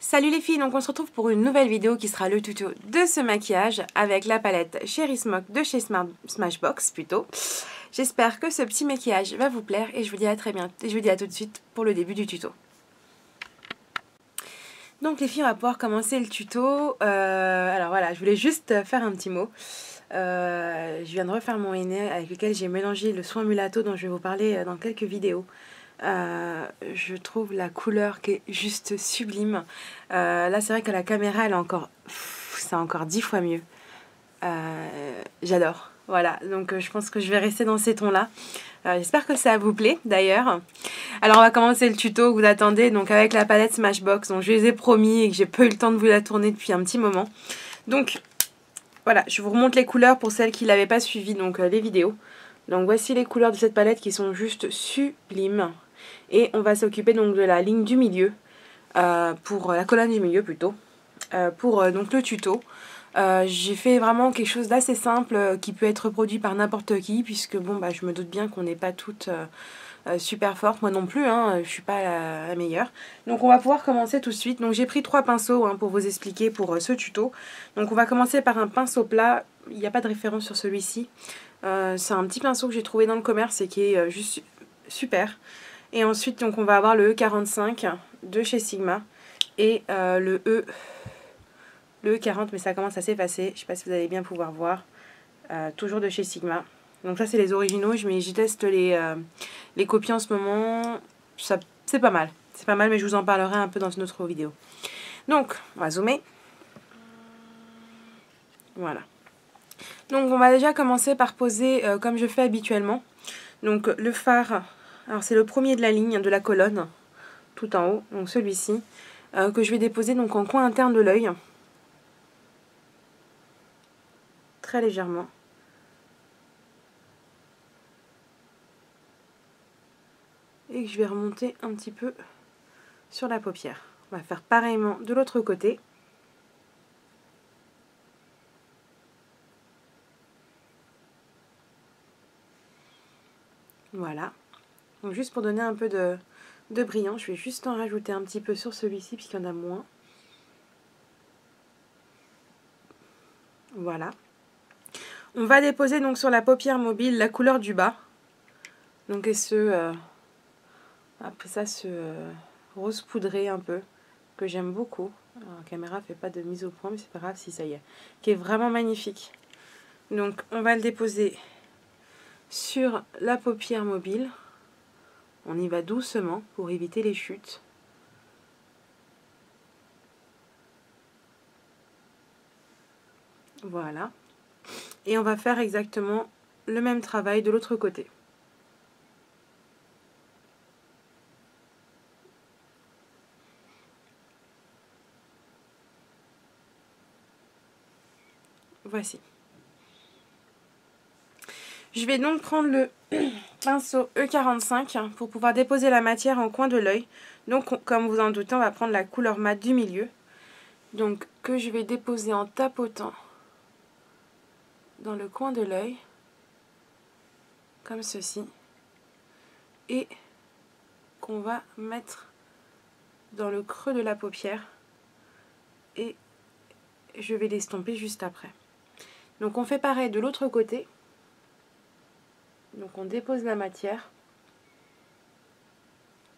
Salut les filles, donc on se retrouve pour une nouvelle vidéo qui sera le tuto de ce maquillage avec la palette Cherry Smoke de chez Smashbox plutôt. J'espère que ce petit maquillage va vous plaire et je vous dis à très bientôt, et je vous dis à tout de suite pour le début du tuto. Donc les filles, on va pouvoir commencer le tuto. Alors voilà, je voulais juste faire un petit mot. Je viens de refaire mon henné avec lequel j'ai mélangé le soin mulatto dont je vais vous parler dans quelques vidéos. Je trouve la couleur qui est juste sublime. Là c'est vrai que la caméra elle est encore, c'est encore 10 fois mieux. J'adore. Voilà, donc je pense que je vais rester dans ces tons là. J'espère que ça vous plaît d'ailleurs. Alors on va commencer le tuto que vous attendez donc avec la palette Smashbox. Donc je les ai promis et que j'ai pas eu le temps de vous la tourner depuis un petit moment. Donc voilà, je vous remonte les couleurs pour celles qui n'avaient pas suivi donc les vidéos. Donc voici les couleurs de cette palette qui sont juste sublimes. Et on va s'occuper donc de la ligne du milieu, pour la colonne du milieu plutôt, pour donc le tuto. J'ai fait vraiment quelque chose d'assez simple qui peut être reproduit par n'importe qui, puisque bon bah je me doute bien qu'on n'est pas toutes super fortes, moi non plus, hein, je suis pas la meilleure. Donc on va pouvoir commencer tout de suite. Donc j'ai pris 3 pinceaux pour vous expliquer pour ce tuto. Donc on va commencer par un pinceau plat, il n'y a pas de référence sur celui-ci. C'est un petit pinceau que j'ai trouvé dans le commerce et qui est juste super. Et ensuite donc on va avoir le E45 de chez Sigma et le E40, mais ça commence à s'effacer, je ne sais pas si vous allez bien pouvoir voir, toujours de chez Sigma. Donc ça c'est les originaux, mais j'y teste les copies en ce moment, c'est pas mal, mais je vous en parlerai un peu dans une autre vidéo. Donc on va zoomer, voilà. Donc on va déjà commencer par poser comme je fais habituellement. Donc le fard, alors c'est le premier de la ligne de la colonne, tout en haut, donc celui-ci, que je vais déposer donc en coin interne de l'œil, très légèrement. Et que je vais remonter un petit peu sur la paupière. On va faire pareillement de l'autre côté. Voilà. Donc juste pour donner un peu de brillant, je vais juste en rajouter un petit peu sur celui-ci puisqu'il y en a moins. Voilà. On va déposer donc sur la paupière mobile la couleur du bas. Donc et après ça ce rose poudré un peu que j'aime beaucoup. Alors, la caméra fait pas de mise au point, mais c'est pas grave si ça y est. Qui est vraiment magnifique. Donc on va le déposer sur la paupière mobile. On y va doucement pour éviter les chutes. Voilà. Et on va faire exactement le même travail de l'autre côté. Voici. Je vais donc prendre le pinceau E45 pour pouvoir déposer la matière en coin de l'œil. Donc, comme vous en doutez, on va prendre la couleur mat du milieu. Donc, que je vais déposer en tapotant dans le coin de l'œil, comme ceci. Et qu'on va mettre dans le creux de la paupière. Et je vais l'estomper juste après. Donc, on fait pareil de l'autre côté. Donc on dépose la matière.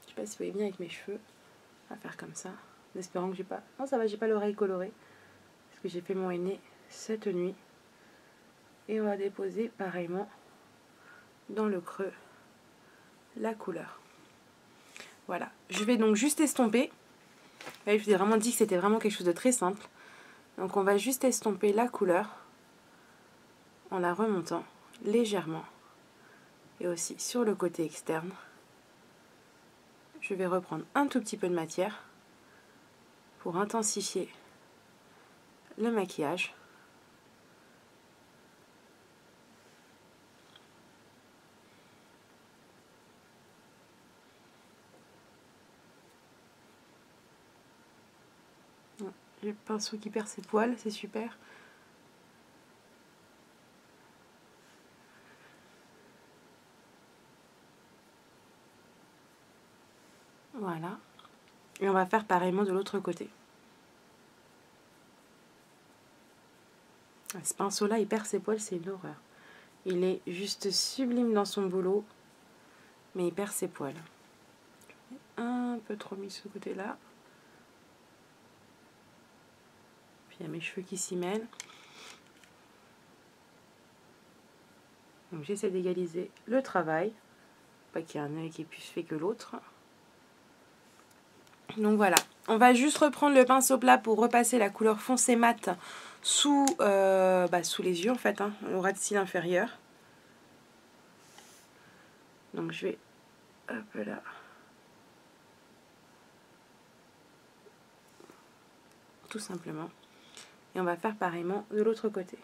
Je sais pas si vous voyez bien avec mes cheveux. On va faire comme ça. En espérant que j'ai pas... Non ça va, j'ai pas l'oreille colorée. Parce que j'ai fait mon henné cette nuit. Et on va déposer pareillement dans le creux la couleur. Voilà. Je vais donc juste estomper. Là, je vous ai vraiment dit que c'était vraiment quelque chose de très simple. Donc on va juste estomper la couleur en la remontant légèrement. Et aussi sur le côté externe. Je vais reprendre un tout petit peu de matière pour intensifier le maquillage. Le pinceau qui perd ses poils, c'est super. Voilà. Et on va faire pareillement de l'autre côté. Ce pinceau-là, il perd ses poils, c'est une horreur. Il est juste sublime dans son boulot, mais il perd ses poils. Un peu trop mis de ce côté-là. Puis il y a mes cheveux qui s'y mêlent. Donc j'essaie d'égaliser le travail. Pas qu'il y ait un œil qui est plus fait que l'autre. Donc voilà. On va juste reprendre le pinceau plat pour repasser la couleur foncé mat sous les yeux en fait, hein, au ras de cils inférieur. Donc je vais hop là. Tout simplement. Et on va faire pareillement de l'autre côté.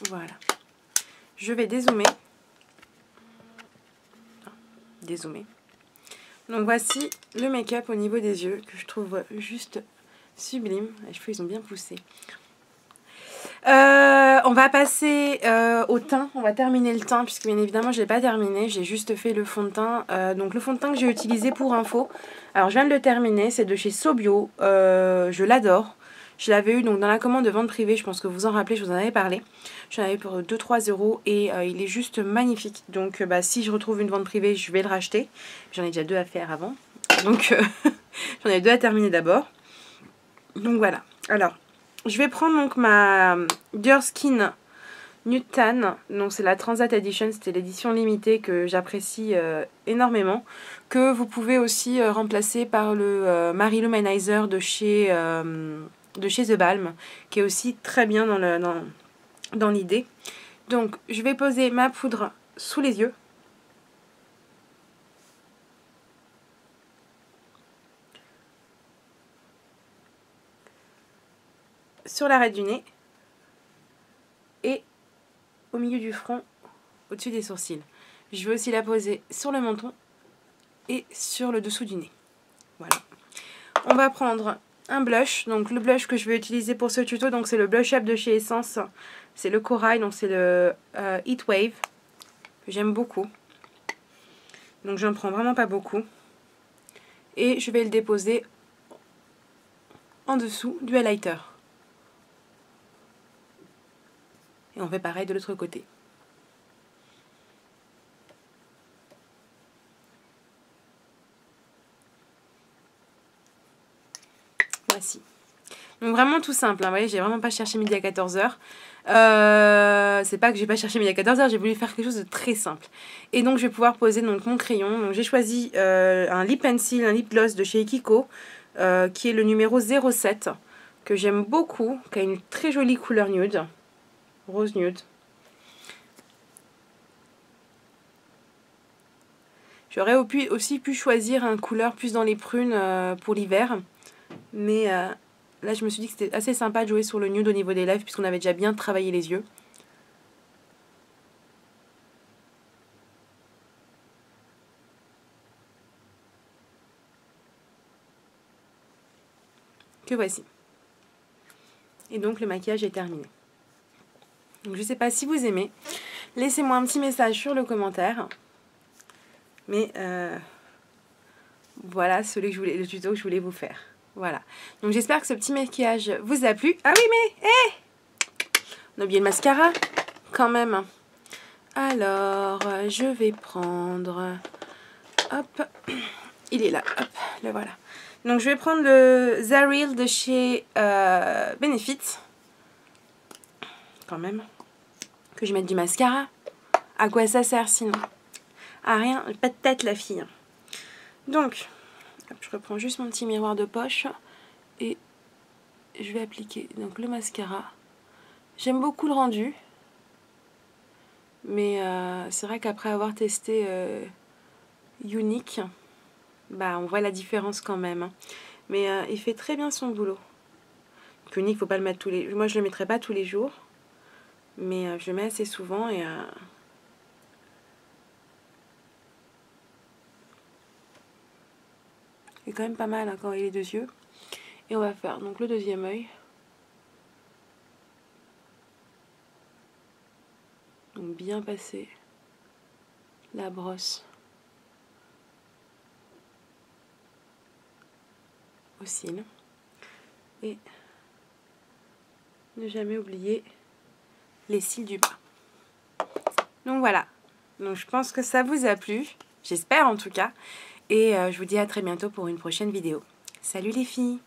Voilà. Je vais dézoomer. Dézoomer. Donc voici le make-up au niveau des yeux que je trouve juste sublime. Les cheveux ils ont bien poussé. On va passer au teint. On va terminer le teint puisque bien évidemment je l'ai pas terminé. J'ai juste fait le fond de teint. Donc le fond de teint que j'ai utilisé pour info. Alors je viens de le terminer. C'est de chez Sobio. Je l'adore. Je l'avais eu donc dans la commande de vente privée. Je pense que vous vous en rappelez. Je vous en avais parlé. J'en avais pour 2-3 euros et il est juste magnifique. Donc si je retrouve une vente privée, je vais le racheter. J'en ai déjà 2 à faire avant. Donc j'en ai 2 à terminer d'abord. Donc voilà. Alors je vais prendre donc ma Dior Skin Nude Tan. Donc c'est la Transat Edition. C'était l'édition limitée que j'apprécie énormément. Que vous pouvez aussi remplacer par le Marie Luminizer de chez The Balm. Qui est aussi très bien dans l'idée. Donc je vais poser ma poudre sous les yeux. Sur l'arête du nez. Et au milieu du front, au-dessus des sourcils. Je vais aussi la poser sur le menton et sur le dessous du nez. Voilà. On va prendre un blush. Donc le blush que je vais utiliser pour ce tuto, donc c'est le Blush Up de chez Essence. C'est le corail, donc c'est le Heat Wave. Que j'aime beaucoup. Donc j'en prends vraiment pas beaucoup. Et je vais le déposer en dessous du highlighter. Et on fait pareil de l'autre côté. Voici. Donc vraiment tout simple, hein. Vous voyez, j'ai vraiment pas cherché midi à 14h. C'est pas que j'ai pas cherché midi à 14h, j'ai voulu faire quelque chose de très simple. Et donc je vais pouvoir poser donc mon crayon. Donc j'ai choisi un lip pencil, un lip gloss de chez Ekiko, qui est le numéro 07, que j'aime beaucoup, qui a une très jolie couleur nude, rose nude. J'aurais aussi pu choisir une couleur plus dans les prunes pour l'hiver, mais là je me suis dit que c'était assez sympa de jouer sur le nude au niveau des lèvres puisqu'on avait déjà bien travaillé les yeux. Que voici. Et donc le maquillage est terminé. Donc je ne sais pas si vous aimez. Laissez-moi un petit message sur le commentaire. Mais voilà le tuto que je voulais vous faire. Voilà. Donc j'espère que ce petit maquillage vous a plu. Ah oui mais on a oublié le mascara quand même. Alors je vais prendre... Hop. Il est là. Hop. Le voilà. Donc je vais prendre le Zaril de chez Benefit. Quand même. Que je mette du mascara. À quoi ça sert sinon? À rien. Pas de tête la fille. Donc, hop, je reprends juste mon petit miroir de poche. Et je vais appliquer donc le mascara. J'aime beaucoup le rendu. Mais c'est vrai qu'après avoir testé Unique, bah on voit la différence quand même. Mais il fait très bien son boulot. Unique, faut pas le mettre tous les... Moi je le mettrai pas tous les jours. Mais je le mets assez souvent et... c'est quand même pas mal hein, quand il est les deux yeux. Et on va faire donc le deuxième œil. Donc bien passer la brosse aux cils. Et ne jamais oublier les cils du bas. Donc voilà, donc je pense que ça vous a plu, j'espère en tout cas. Et je vous dis à très bientôt pour une prochaine vidéo. Salut les filles!